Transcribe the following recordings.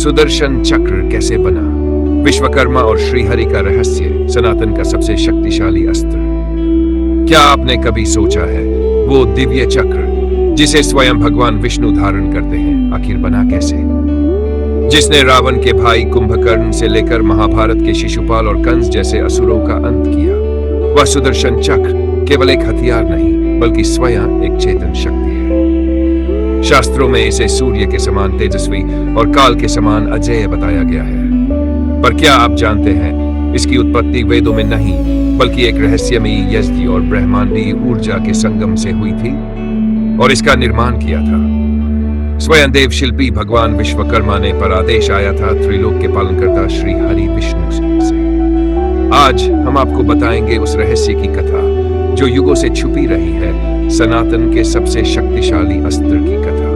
सुदर्शन चक्र कैसे बना? विश्वकर्मा और श्रीहरि का रहस्य, सनातन का सबसे शक्तिशाली अस्त्र। क्या आपने कभी सोचा है वो दिव्य चक्र जिसे स्वयं भगवान विष्णु धारण करते हैं, आखिर बना कैसे? जिसने रावण के भाई कुंभकर्ण से लेकर महाभारत के शिशुपाल और कंस जैसे असुरों का अंत किया, वह सुदर्शन चक्र केवल एक हथियार नहीं बल्कि स्वयं एक चेतन शक्ति है। शास्त्रों में इसे सूर्य के समान तेजस्वी और काल के समान अजेय बताया गया है। पर क्या आप जानते हैं, इसकी उत्पत्ति वेदों में नहीं बल्कि एक रहस्यमयी यज्ञ और ब्रह्मांडीय ऊर्जा के संगम से हुई थी, और इसका निर्माण किया था स्वयं देव शिल्पी भगवान विश्वकर्मा ने, पर आदेश आया था त्रिलोक के पालनकर्ता श्री हरि विष्णु से। आज हम आपको बताएंगे उस रहस्य की कथा जो युगों से छुपी रही है, सनातन के सबसे शक्तिशाली अस्त्र की कथा।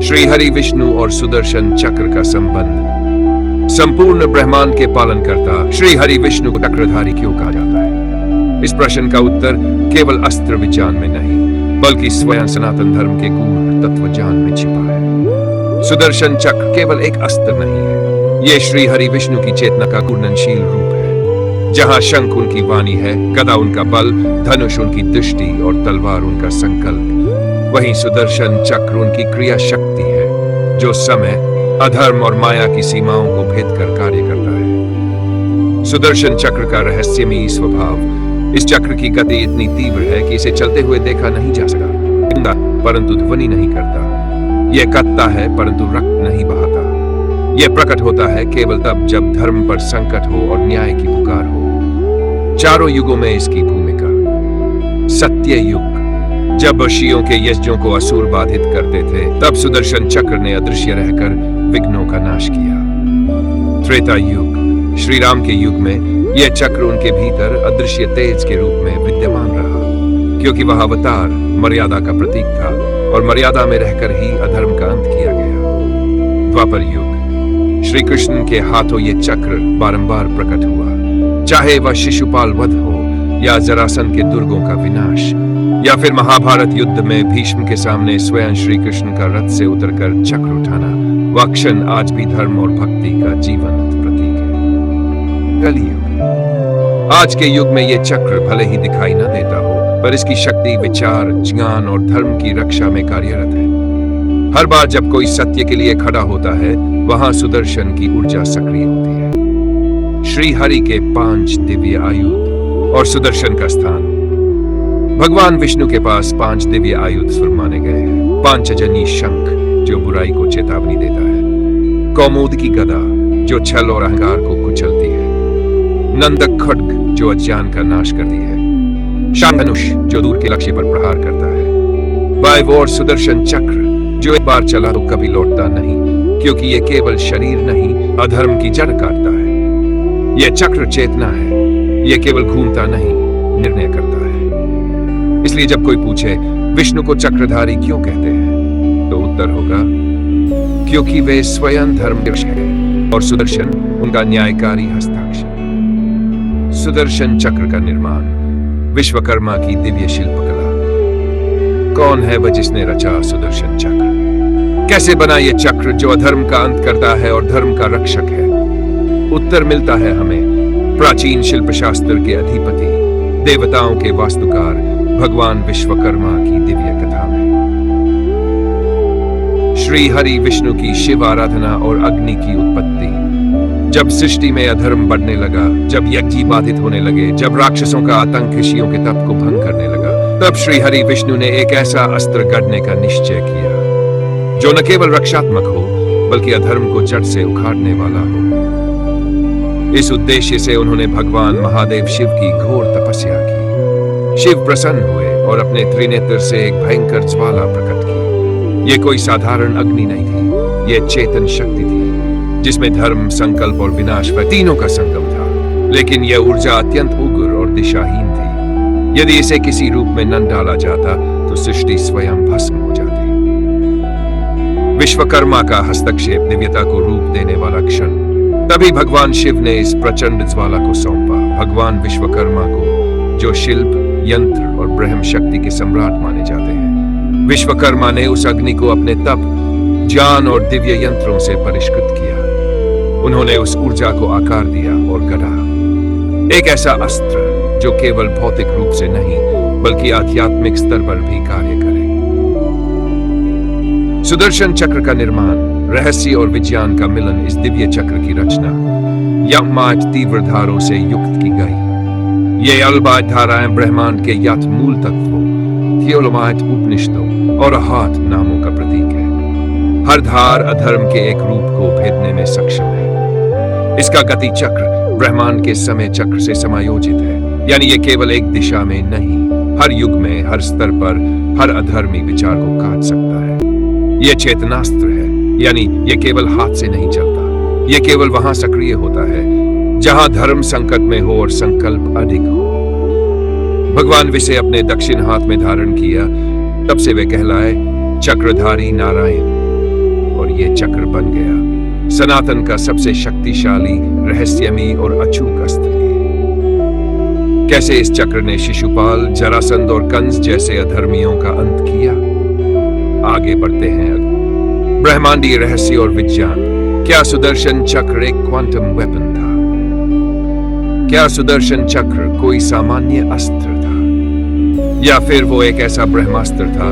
श्री हरि विष्णु और सुदर्शन चक्र का संबंध। संपूर्ण ब्रह्मांड के पालनकर्ता श्री हरि विष्णु को चक्रधारी क्यों कहा जाता है? इस प्रश्न का उत्तर केवल अस्त्र विज्ञान में नहीं बल्कि स्वयं सनातन धर्म के गूढ़ तत्व ज्ञान में छिपा है। सुदर्शन चक्र केवल एक अस्त्र नहीं है, ये श्री हरि विष्णु की चेतना का घूर्णनशील रूप है। जहां शंख उनकी वाणी है, गदा उनका बल, धनुष उनकी दृष्टि और तलवार उनका संकल्प, वहीं सुदर्शन चक्र उनकी क्रिया शक्ति है जो समय, अधर्म और माया की सीमाओं को भेद कर कार्य करता है। सुदर्शन चक्र का रहस्यमयी स्वभाव। इस चक्र की गति इतनी तीव्र है कि इसे चलते हुए देखा नहीं जा सकता, परंतु ध्वनि नहीं करता। यह कटता है परंतु रक्त नहीं बहाता। यह प्रकट होता है केवल तब जब धर्म पर संकट हो और न्याय की पुकार हो। चारों युगों में इसकी भूमिका। सत्य युग, जब ऋषियों के यज्ञों को असुर बाधित करते थे, तब सुदर्शन चक्र ने अदृश्य रहकर विघ्नों का नाश किया। त्रेता युग, श्री राम के युग में यह चक्र उनके भीतर अदृश्य तेज के रूप में विद्यमान रहा, क्योंकि वह अवतार मर्यादा का प्रतीक था और मर्यादा में रहकर ही अधर्म का अंत किया गया। द्वापर युग, श्री कृष्ण के हाथों ये चक्र बारंबार प्रकट हुआ, चाहे वह शिशुपाल वध हो या जरासंध के दुर्गों का विनाश, या फिर महाभारत युद्ध में भीष्म के सामने स्वयं श्री कृष्ण का रथ से उतरकर चक्र उठाना। वह क्षण आज भी धर्म और भक्ति का जीवंत प्रतीक है। कलियुग, आज के युग में यह चक्र भले ही दिखाई न देता हो, पर इसकी शक्ति विचार, ज्ञान और धर्म की रक्षा में कार्यरत है। हर बार जब कोई सत्य के लिए खड़ा होता है, वहां सुदर्शन की ऊर्जा सक्रिय होती है। श्री हरि के 5 दिव्य आयुध और सुदर्शन का स्थान। भगवान विष्णु के पास 5 दिव्य आयुध माने गए हैं। पांचजनी शंख जो बुराई को चेतावनी देता है, कौमुद की गदा जो छल और अहंकार को कुचलती है, नंदक खड्ग जो अज्ञान का नाश करती है, शांधनुष जो दूर के लक्ष्य पर प्रहार करता है, वायु और सुदर्शन चक्र जो एक बार चला तो कभी लौटता नहीं, क्योंकि यह केवल शरीर नहीं अधर्म की जड़ काटता है। यह चक्र चेतना है, यह केवल घूमता नहीं निर्णय करता है। इसलिए जब कोई पूछे विष्णु को चक्रधारी क्यों कहते हैं, तो उत्तर होगा क्योंकि वे स्वयं धर्मनिरपेक्ष हैं और सुदर्शन उनका न्यायकारी हस्ताक्षर। सुदर्शन चक्र का निर्माण। विश्वकर्मा की दिव्य शिल्पकला। कौन है वह जिसने रचा सुदर्शन चक्र? कैसे बना यह चक्र जो अधर्म का अंत करता है और धर्म का रक्षक है? उत्तर मिलता है हमें प्राचीन शिल्प शास्त्र के अधिपति, देवताओं के वास्तुकार भगवान विश्वकर्मा की दिव्य कथा में। श्री हरि विष्णु की शिव आराधना और अग्नि की उत्पत्ति। जब सृष्टि में अधर्म बढ़ने लगा, जब यज्ञ बाधित होने लगे, जब राक्षसों का आतंक ऋषियों के तप को भंग करने लगा, तब श्री हरि विष्णु ने एक ऐसा अस्त्र गढ़ने का निश्चय किया जो न केवल रक्षात्मक हो बल्कि अधर्म को जड़ से उखाड़ने वाला हो। इस उद्देश्य से उन्होंने भगवान महादेव शिव की घोर तपस्या की। शिव प्रसन्न हुए और अपने त्रिनेत्र से एक भयंकर ज्वाला प्रकट की। यह कोई साधारण अग्नि नहीं थी, यह चेतन शक्ति थी जिसमें धर्म, संकल्प और विनाश वह तीनों का संगम था। लेकिन यह ऊर्जा अत्यंत उग्र और दिशाहीन थी। यदि इसे किसी रूप में न डाला जाता तो सृष्टि स्वयं भस्म हो जाती। विश्वकर्मा का हस्तक्षेप दिव्यता को रूप देने वाला क्षण। तभी भगवान शिव ने इस प्रचंड ज्वाला को सौंपा भगवान विश्वकर्मा को, जो शिल्प, यंत्र और ब्रह्म शक्ति के सम्राट माने जाते हैं। विश्वकर्मा ने उस अग्नि को अपने तप, ज्ञान और दिव्य यंत्रों से परिष्कृत किया। उन्होंने उस ऊर्जा को आकार दिया और गढ़ा, एक ऐसा अस्त्र जो केवल भौतिक रूप से नहीं बल्कि आध्यात्मिक स्तर पर भी कार्य करे। सुदर्शन चक्र का निर्माण, रहस्य और विज्ञान का मिलन, इस दिव्य चक्र की रचना यममाट तीव्र धारों से युक्त की गई। ये अलबाद धाराएं ब्रह्मांड के यात मूल तत्वों, थियोलोमाइट उपनिषदों और अहात नामों का प्रतीक है। हर धार अधर्म के एक रूप को भेदने में सक्षम है। इसका गति चक्र ब्रह्मांड के समय चक्र से समायोजित है, यानी ये केवल एक दिशा में नहीं, हर युग में, हर स्तर पर, हर अधर्मी विचार को काट सकता है। यह चेतनास्त्र है, यानी ये केवल हाथ से नहीं चलता, ये केवल वहां सक्रिय होता है जहां धर्म संकट में हो और संकल्प अधिक हो। भगवान विषय अपने दक्षिण हाथ में धारण किया, तब से वे कहलाए चक्रधारी नारायण, और ये चक्र बन गया सनातन का सबसे शक्तिशाली, रहस्यमयी और अचूक अस्त्र। कैसे इस चक्र ने शिशुपाल, जरासंध और कंस जैसे अधर्मियों का अंत किया? आगे बढ़ते हैं। ब्रह्मांडीय रहस्य और विज्ञान। क्या सुदर्शन चक्र एक क्वांटम वेपन था? क्या सुदर्शन चक्र कोई सामान्य अस्त्र था, या फिर वो एक ऐसा ब्रह्मास्त्र था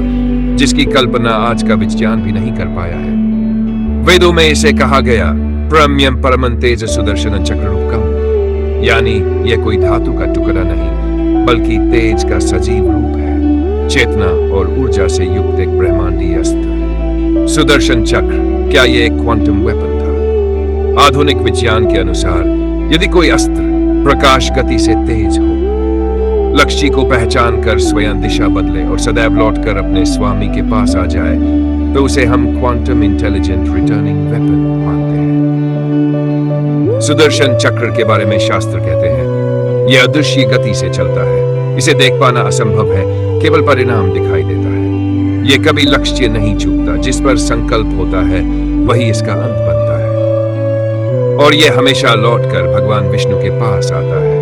जिसकी कल्पना आज का विज्ञान भी नहीं कर पाया है? वेदों में इसे कहा गया प्रम्यम परमं तेज सुदर्शन चक्र रूपकम, यानी यह कोई धातु का टुकड़ा नहीं बल्कि तेज का सजीव रूप है, चेतना और ऊर्जा से युक्त एक ब्रह्मांडीय अस्त्र। सुदर्शन चक्र, क्या यह एक क्वांटम वेपन था? आधुनिक विज्ञान के अनुसार यदि कोई अस्त्र प्रकाश गति से तेज हो, लक्ष्य को पहचान कर स्वयं दिशा बदले और सदैव लौटकर अपने स्वामी के पास आ जाए, तो उसे हम क्वांटम इंटेलिजेंट रिटर्निंग वेपन मानते हैं। सुदर्शन चक्र के बारे में शास्त्र कहते हैं यह अदृश्य गति से चलता है, इसे देख पाना असंभव है, केवल परिणाम दिखाई देता है। यह कभी लक्ष्य नहीं चूकता, जिस पर संकल्प होता है वही इसका अंत बनता है, और यह हमेशा लौटकर भगवान विष्णु के पास आता है,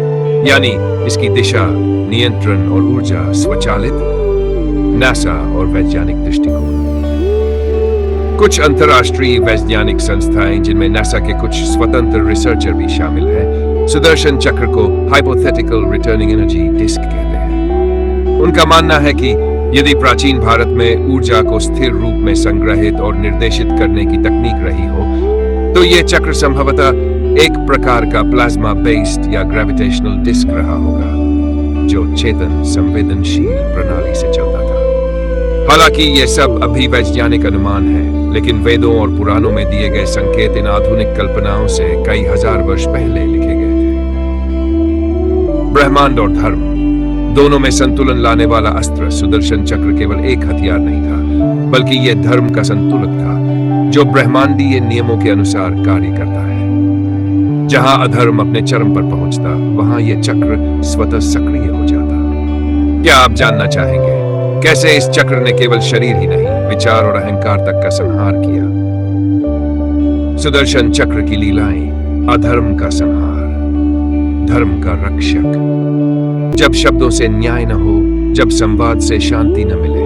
यानी इसकी दिशा, नियंत्रण और ऊर्जा स्वचालित। नासा और वैज्ञानिक दृष्टिकोण। कुछ अंतर्राष्ट्रीय वैज्ञानिक संस्थाएं, जिनमें नासा के कुछ स्वतंत्र रिसर्चर भी शामिल हैं, सुदर्शन चक्र को हाइपोथेटिकल रिटर्निंग एनर्जी डिस्क कहते हैं। उनका मानना है कि यदि प्राचीन भारत में ऊर्जा को स्थिर रूप में संग्रहित और निर्देशित करने की तकनीक रही हो, तो यह चक्र संभवतः एक प्रकार का प्लाज्मा बेस्ड या ग्रेविटेशनल डिस्क रहा होगा, जो चेतन संवेदनशील प्रणाली से चलता था। हालांकि ये सब अभी वैज्ञानिक अनुमान है, लेकिन वेदों और पुराणों में दिए गए संकेत इन आधुनिक कल्पनाओं से कई हजार वर्ष पहले लिखे गए थे। ब्रह्मांड और धर्म दोनों में संतुलन लाने वाला अस्त्र सुदर्शन चक्र केवल एक हथियार नहीं था, बल्कि यह धर्म का संतुलक था, जो ब्रह्मांडीय नियमों के अनुसार कार्य करता है। जहां अधर्म अपने चरम पर पहुंचता, वहां यह चक्र स्वतः सक्रिय हो जाता। क्या आप जानना चाहेंगे कैसे इस चक्र ने केवल शरीर ही नहीं, विचार और अहंकार तक का संहार किया? सुदर्शन चक्र की लीलाएं, अधर्म का संहार, धर्म का रक्षक। जब शब्दों से न्याय न हो, जब संवाद से शांति न मिले,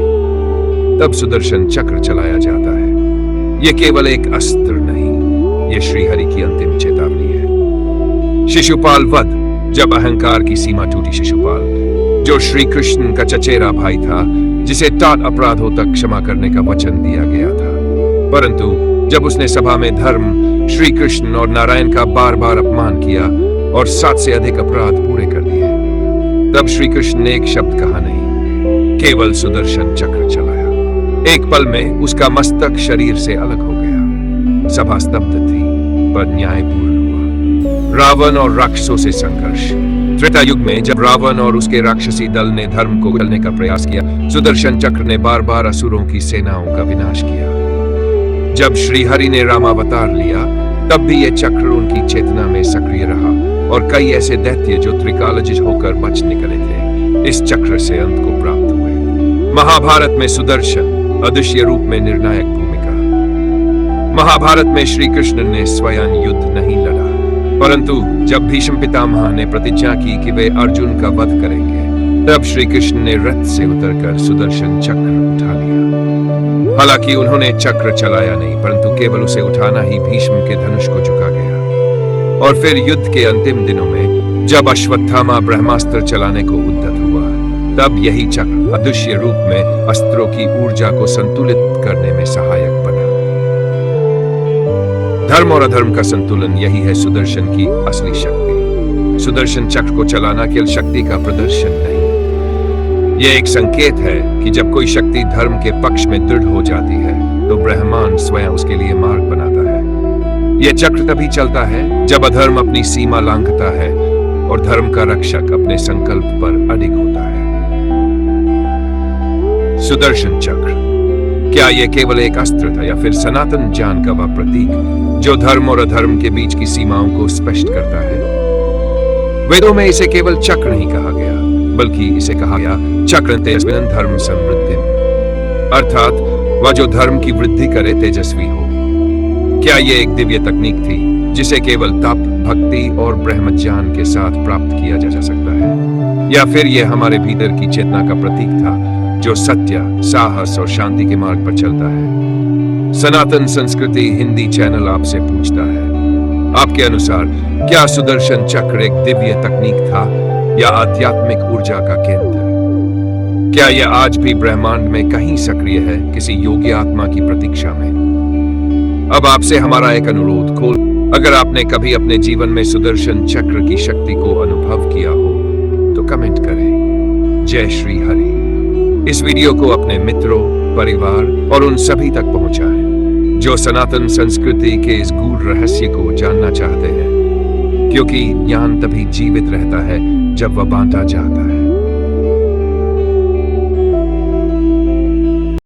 तब सुदर्शन चक्र चलाया जाता है। यह केवल एक अस्त्र नहीं, यह श्रीहरि की अंतिम चेतावनी है। शिशुपाल वध। जब अहंकार की सीमा टूटी, शिशुपाल, जो श्री कृष्ण का चचेरा भाई था, जिसे टाट अपराधों तक क्षमा करने का वचन दिया गया था, परंतु जब उसने सभा में धर्म, श्री कृष्ण और नारायण का बार बार अपमान किया और 7 से अधिक अपराध पूरे कर दिए, तब श्री कृष्ण ने एक शब्द कहा नहीं, केवल सुदर्शन चक्र चलाया। एक पल में उसका मस्तक शरीर से अलग हो गया। सभा स्तब्ध थी, पर न्यायपूर्ण हुआ। रावण और राक्षसों से संघर्ष। त्रेता युग में जब रावण और उसके राक्षसी दल ने धर्म को कुचलने का प्रयास किया, सुदर्शन चक्र ने बार बार असुरों की सेनाओं का विनाश किया। जब श्रीहरि ने रामावतार लिया, तब भी यह चक्र उनकी चेतना में सक्रिय रहा, और कई ऐसे दैत्य जो त्रिकालज्ञ होकर बच निकले थे, इस चक्र से अंत को प्राप्त हुए। महाभारत में सुदर्शन अदृश्य रूप में निर्णायक भूमिका। महाभारत में श्री कृष्ण ने स्वयं युद्ध नहीं लड़ा, परंतु जब भीष्म पितामह ने प्रतिज्ञा की कि वे अर्जुन का वध करेंगे, तब श्री कृष्ण ने रथ से उतरकर सुदर्शन चक्र उठा लिया। हालांकि उन्होंने चक्र चलाया नहीं, परंतु केवल उसे उठाना ही भीष्म के धनुष को झुका गया। और फिर युद्ध के अंतिम दिनों में जब अश्वत्थामा ब्रह्मास्त्र चलाने को उद्यत हुआ, तब यही चक्र अदृश्य रूप में अस्त्रों की ऊर्जा को संतुलित करने में सहायक बना। धर्म और अधर्म का संतुलन, यही है सुदर्शन की असली शक्ति। सुदर्शन चक्र को चलाना केवल शक्ति का प्रदर्शन नहीं, यह एक संकेत है कि जब कोई शक्ति धर्म के पक्ष में दृढ़ हो जाती है तो ब्रह्मांड स्वयं उसके लिए मार्ग बनाता है। यह चक्र तभी चलता है जब अधर्म अपनी सीमा लांघता है और धर्म का रक्षक अपने संकल्प पर अडिग होता है। सुदर्शन चक्र, क्या यह केवल एक अस्त्र था या फिर सनातन ज्ञान का वह प्रतीक जो धर्म और अधर्म के बीच की सीमाओं को स्पष्ट करता है? वेदों में इसे केवल चक्र नहीं कहा गया, बल्कि इसे कहा गया चक्र तेजस्विन धर्म समृद्धि, अर्थात वह जो धर्म की वृद्धि करे तेजस्वी हो। क्या यह एक दिव्य तकनीक थी जिसे केवल तप, भक्ति और ब्रह्म ज्ञान के साथ प्राप्त किया जा सकता है, या फिर यह हमारे भीतर की चेतना का प्रतीक था जो सत्य, साहस और शांति के मार्ग पर चलता है? सनातन संस्कृति हिंदी चैनल आपसे पूछता है, आपके अनुसार क्या सुदर्शन चक्र एक दिव्य तकनीक था या आध्यात्मिक ऊर्जा का केंद्र? क्या यह आज भी ब्रह्मांड में कहीं सक्रिय है, किसी योगी आत्मा की प्रतीक्षा में? अब आपसे हमारा एक अनुरोध, अगर आपने कभी अपने जीवन में सुदर्शन चक्र की शक्ति को अनुभव किया हो तो कमेंट करें। जय श्री हरि। इस वीडियो को अपने मित्रों, परिवार और उन सभी तक पहुंचाएं जो सनातन संस्कृति के इस गूढ़ रहस्य को जानना चाहते हैं, क्योंकि ज्ञान तभी जीवित रहता है जब वह बांटा जाता है।